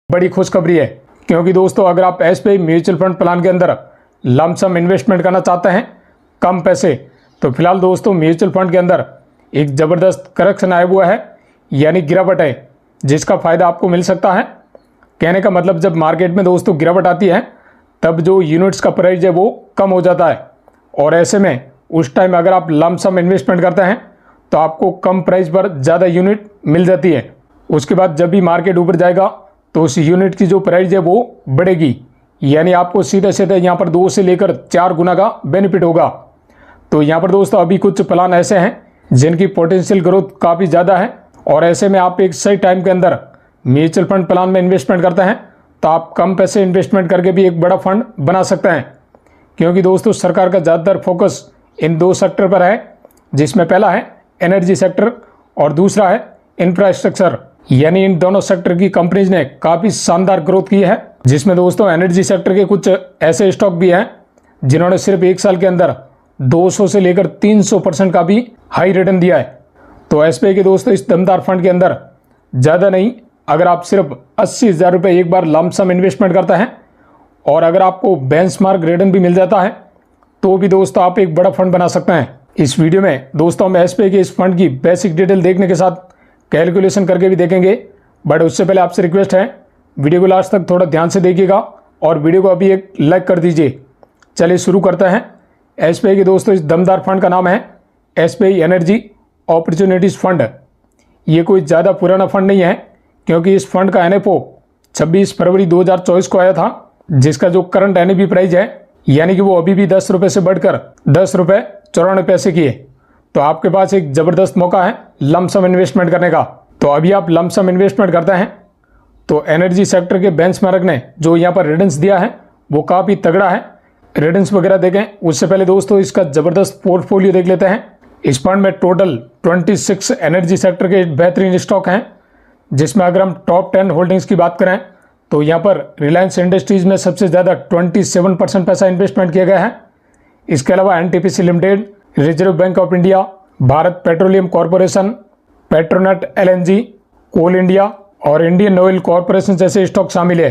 बड़ी खुशखबरी है, क्योंकि दोस्तों अगर आप एसबीआई म्यूचुअल फंड प्लान के अंदर लमसम इन्वेस्टमेंट करना चाहते हैं कम पैसे, तो फिलहाल दोस्तों म्यूचुअल फंड के अंदर एक ज़बरदस्त करेक्शन आया हुआ है, यानी गिरावट है, जिसका फ़ायदा आपको मिल सकता है। कहने का मतलब जब मार्केट में दोस्तों गिरावट आती है तब जो यूनिट्स का प्राइस है वो कम हो जाता है, और ऐसे में उस टाइम अगर आप लमसम इन्वेस्टमेंट करते हैं तो आपको कम प्राइस पर ज़्यादा यूनिट मिल जाती है। उसके बाद जब भी मार्केट ऊपर जाएगा तो उस यूनिट की जो प्राइस है वो बढ़ेगी, यानी आपको सीधे सीधे यहाँ पर 2 से लेकर 4 गुना का बेनिफिट होगा। तो यहाँ पर दोस्तों अभी कुछ प्लान ऐसे हैं जिनकी पोटेंशियल ग्रोथ काफ़ी ज़्यादा है, और ऐसे में आप एक सही टाइम के अंदर म्यूचुअल फंड प्लान में इन्वेस्टमेंट करते हैं तो आप कम पैसे इन्वेस्टमेंट करके भी एक बड़ा फंड बना सकते हैं। क्योंकि दोस्तों सरकार का ज़्यादातर फोकस इन 2 सेक्टर पर है, जिसमें पहला है एनर्जी सेक्टर और दूसरा है इंफ्रास्ट्रक्चर। यानी इन दोनों सेक्टर की कंपनीज ने काफ़ी शानदार ग्रोथ की है, जिसमें दोस्तों एनर्जी सेक्टर के कुछ ऐसे स्टॉक भी हैं जिन्होंने सिर्फ 1 साल के अंदर 200 से लेकर 300% का भी हाई रिटर्न दिया है। तो एसबीआई के दोस्तों इस दमदार फंड के अंदर ज़्यादा नहीं, अगर आप सिर्फ 80,000 रुपये एक बार लमसम इन्वेस्टमेंट करते हैं और अगर आपको बेंचमार्क रिटर्न भी मिल जाता है तो भी दोस्तों आप एक बड़ा फंड बना सकते हैं। इस वीडियो में दोस्तों हम एसबीआई के इस फंड की बेसिक डिटेल देखने के साथ कैलकुलेशन करके भी देखेंगे, बट उससे पहले आपसे रिक्वेस्ट है वीडियो को लास्ट तक थोड़ा ध्यान से देखिएगा और वीडियो को अभी एक लाइक कर दीजिए। चलिए शुरू करते हैं। एसबीआई के दोस्तों इस दमदार फंड का नाम है एसबीआई एनर्जी अपॉर्चुनिटीज़ फंड। ये कोई ज़्यादा पुराना फंड नहीं है, क्योंकि इस फंड का एनएफओ 26 फरवरी 2024 को आया था, जिसका जो करंट एनएवी प्राइस है यानी कि वो अभी भी 10 रुपये से बढ़कर 10 रुपये 94 पैसे की है। तो आपके पास एक ज़बरदस्त मौका है लमसम इन्वेस्टमेंट करने का। तो अभी आप लमसम इन्वेस्टमेंट करते हैं तो एनर्जी सेक्टर के बेंचमार्क ने जो यहाँ पर रिटर्न्स दिया है वो काफ़ी तगड़ा है। रिटर्न्स वगैरह देखें उससे पहले दोस्तों इसका ज़बरदस्त पोर्टफोलियो देख लेते हैं। इस फंड में टोटल 26 एनर्जी सेक्टर के बेहतरीन स्टॉक हैं, जिसमें अगर हम टॉप 10 होल्डिंग्स की बात करें तो यहाँ पर रिलायंस इंडस्ट्रीज़ में सबसे ज़्यादा 27% पैसा इन्वेस्टमेंट किया गया है। इसके अलावा NTPC limited, reserve bank of India, Bharat petroleum corporation, Petronet LNG, coal India और इंडियन ऑयल कॉरपोरेशन जैसे स्टॉक शामिल है।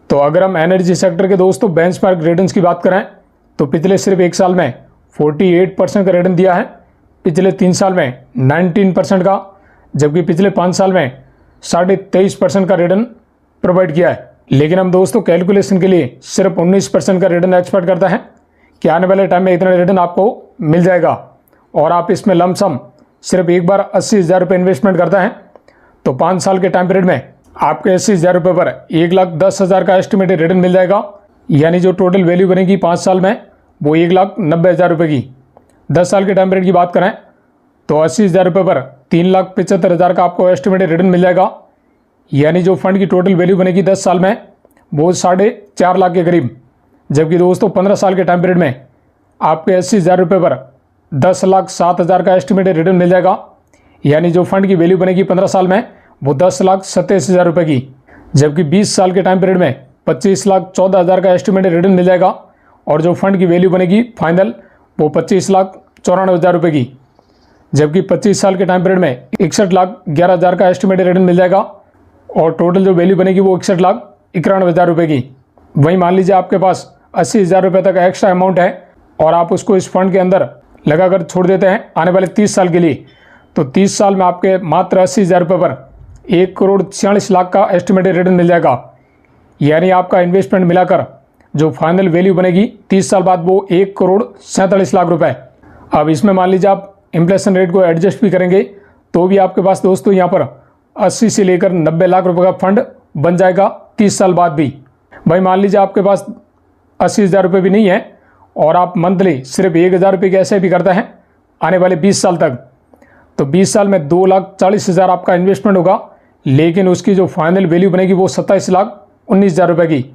तो अगर हम एनर्जी सेक्टर के दोस्तों बेंचमार्क रिटर्न्स की बात करें तो पिछले सिर्फ 1 साल में 48% का रिटर्न दिया है, पिछले 3 साल में 19% का, जबकि पिछले 5 साल में 23.5% का रिटर्न प्रोवाइड किया है। लेकिन हम दोस्तों कैलकुलेशन के लिए सिर्फ 19% का रिटर्न एक्सपेक्ट करते हैं कि आने वाले टाइम में इतना रिटर्न आपको मिल जाएगा, और आप इसमें लमसम सिर्फ एक बार 80,000 रुपये इन्वेस्टमेंट करते हैं तो 5 साल के टाइम पीरियड में आपके 80,000 रुपये पर 1,10,000 का एस्टिमेटेड रिटर्न मिल जाएगा। यानी जो टोटल वैल्यू बनेगी 5 साल में वो 1,90,000 रुपये की। 10 साल के टाइम पीरियड की बात करें तो 80,000 रुपये पर 3,75,000 का आपको एस्टिमेटेड रिटर्न मिल जाएगा। यानी जो फंड की टोटल वैल्यू बनेगी 10 साल में वो 4.5 लाख के करीब। जबकि दोस्तों 15 साल के टाइम पीरियड में आपके 80,000 रुपये पर 10,07,000 का एस्टिमेटेड रिटर्न मिल जाएगा। यानी जो फंड की वैल्यू बनेगी 15 साल में वो 10,27,000 रुपये की। जबकि 20 साल के टाइम पीरियड में 25,14,000 का एस्टिमेटेड रिटर्न मिल जाएगा, और जो फंड की वैल्यू बनेगी फाइनल वो 25,94,000 रुपये की। जबकि 25 साल के टाइम पीरियड में 61,11,000 का एस्टिमेटेड रिटर्न मिल जाएगा, और टोटल जो वैल्यू बनेगी वो 61,91,000 रुपये की। वहीं मान लीजिए आपके पास 80,000 रुपये तक एक्स्ट्रा अमाउंट है और आप उसको इस फंड के अंदर लगाकर छोड़ देते हैं आने वाले 30 साल के लिए, तो 30 साल में आपके मात्र 80,000 रुपये पर 1,46,00,000 का एस्टिमेटेड रिटर्न मिल जाएगा। यानी आपका इन्वेस्टमेंट मिलाकर जो फाइनल वैल्यू बनेगी 30 साल बाद वो 1,47,00,000 रुपये। अब इसमें मान लीजिए आप इन्फ्लेशन रेट को एडजस्ट भी करेंगे तो भी आपके पास दोस्तों यहाँ पर 80 से लेकर 90 लाख रुपये का फंड बन जाएगा 30 साल बाद भी। भाई मान लीजिए आपके पास 80,000 रुपये भी नहीं है और आप मंथली सिर्फ 1,000 रुपये के ऐसे भी करते हैं आने वाले 20 साल तक, तो 20 साल में 2,40,000 आपका इन्वेस्टमेंट होगा, लेकिन उसकी जो फाइनल वैल्यू बनेगी वो 27,19,000 रुपये की।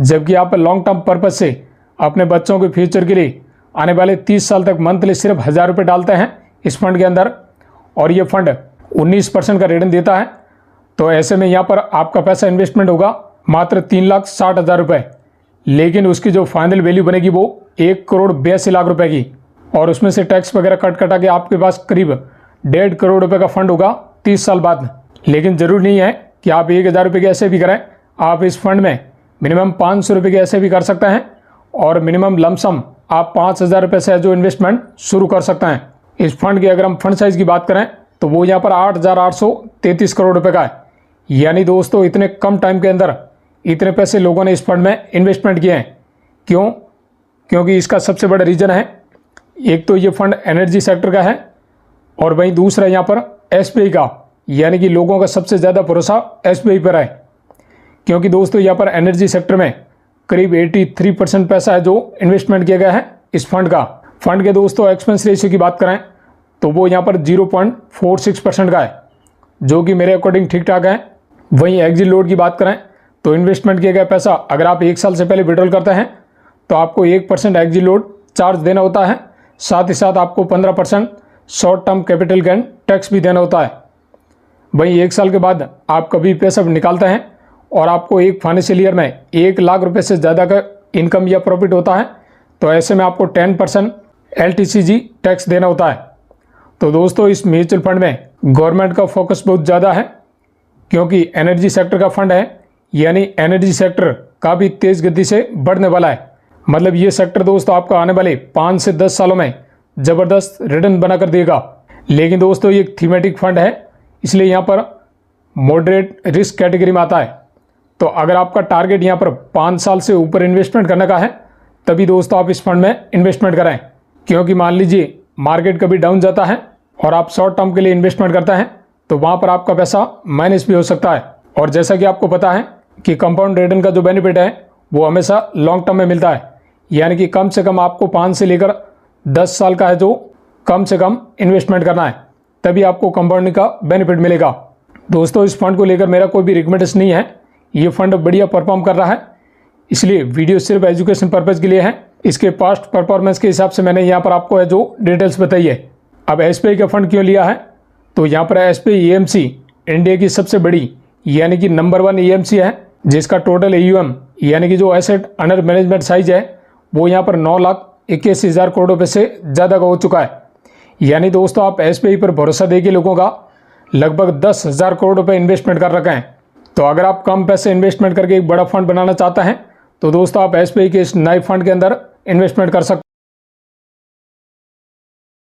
जबकि आप लॉन्ग टर्म पर्पज से अपने बच्चों के फ्यूचर के लिए आने वाले 30 साल तक मंथली सिर्फ 1,000 रुपये डालते हैं इस फंड के अंदर, और ये फंड 19% का रिटर्न देता है। तो ऐसे में यहाँ पर आपका पैसा इन्वेस्टमेंट होगा मात्र 3,60,000 रुपये, लेकिन उसकी जो फाइनल वैल्यू बनेगी वो 1,82,00,000 रुपये की, और उसमें से टैक्स वगैरह कट कटा के आपके पास करीब 1.5 करोड़ रुपये का फंड होगा 30 साल बाद। लेकिन ज़रूरी नहीं है कि आप 1000 रुपये की ऐसे भी करें, आप इस फंड में मिनिमम 500 रुपये की ऐसे भी कर सकते हैं और मिनिमम लमसम आप 5000 रुपये से जो इन्वेस्टमेंट शुरू कर सकते हैं। इस फंड की अगर हम फंड साइज की बात करें तो वो यहाँ पर 8833 करोड़ रुपए का है। यानी दोस्तों इतने कम टाइम के अंदर इतने पैसे लोगों ने इस फंड में इन्वेस्टमेंट किए हैं। क्यों? क्योंकि इसका सबसे बड़ा रीज़न है, एक तो ये फंड एनर्जी सेक्टर का है और वहीं दूसरा यहाँ पर एसबीआई का, यानी कि लोगों का सबसे ज़्यादा भरोसा एसबीआई पर है। क्योंकि दोस्तों यहाँ पर एनर्जी सेक्टर में करीब 83% पैसा है जो इन्वेस्टमेंट किया गया है इस फंड का। फंड के दोस्तों एक्सपेंस रेशियो की बात करें तो वो यहाँ पर 0.46% का है, जो कि मेरे अकॉर्डिंग ठीक ठाक है। वहीं एग्जिट लोड की बात करें तो इन्वेस्टमेंट किया गया पैसा अगर आप 1 साल से पहले विड्रॉल करते हैं तो आपको 1% एग्जिट लोड चार्ज देना होता है। साथ ही साथ आपको 15% short term capital gain tax भी देना होता है। वहीं 1 साल के बाद आप कभी पैसा निकालते हैं और आपको एक फाइनेंशियल ईयर में 1 लाख रुपए से ज़्यादा का इनकम या प्रॉफिट होता है तो ऐसे में आपको 10% LTCG टैक्स देना होता है। तो दोस्तों इस म्यूचुअल फंड में गवर्नमेंट का फोकस बहुत ज़्यादा है, क्योंकि एनर्जी सेक्टर का फंड है, यानी एनर्जी सेक्टर काफ़ी तेज़ गति से बढ़ने वाला है। मतलब ये सेक्टर दोस्तों आपको आने वाले 5 से 10 सालों में ज़बरदस्त रिटर्न बनाकर देगा। लेकिन दोस्तों ये एक थीमेटिक फंड है, इसलिए यहाँ पर मॉडरेट रिस्क कैटेगरी में आता है। तो अगर आपका टारगेट यहाँ पर 5 साल से ऊपर इन्वेस्टमेंट करने का है तभी दोस्तों आप इस फंड में इन्वेस्टमेंट करें। क्योंकि मान लीजिए मार्केट कभी डाउन जाता है और आप शॉर्ट टर्म के लिए इन्वेस्टमेंट करते हैं तो वहाँ पर आपका पैसा माइनस भी हो सकता है। और जैसा कि आपको पता है कि कंपाउंड रिटर्न का जो बेनिफिट है वो हमेशा लॉन्ग टर्म में मिलता है, यानी कि कम से कम आपको 5 से लेकर 10 साल का है जो कम से कम इन्वेस्टमेंट करना है, तभी आपको कंपाउंडिंग का बेनिफिट मिलेगा। दोस्तों इस फंड को लेकर मेरा कोई भी रिकमेंडेशन नहीं है, ये फंड बढ़िया परफॉर्म कर रहा है, इसलिए वीडियो सिर्फ एजुकेशन पर्पज़ के लिए है। इसके पास्ट परफॉर्मेंस के हिसाब से मैंने यहाँ पर आपको है जो डिटेल्स बताई है। अब एसबीआई का फंड क्यों लिया है, तो यहाँ पर एसबीआई एएमसी इंडिया की सबसे बड़ी यानी कि नंबर 1 एएमसी है, जिसका टोटल AUM यानी कि जो एसेट अंडर मैनेजमेंट साइज है वो यहाँ पर 9,81,000 करोड़ रुपये से ज़्यादा का हो चुका है। यानी दोस्तों आप एसबीआई पर भरोसा देके लोगों का लगभग 10,000 करोड़ रुपये इन्वेस्टमेंट कर रखे हैं। तो अगर आप कम पैसे इन्वेस्टमेंट करके एक बड़ा फंड बनाना चाहते हैं तो दोस्तों आप एसबीआई के इस नए फंड के अंदर इन्वेस्टमेंट कर सकते हैं।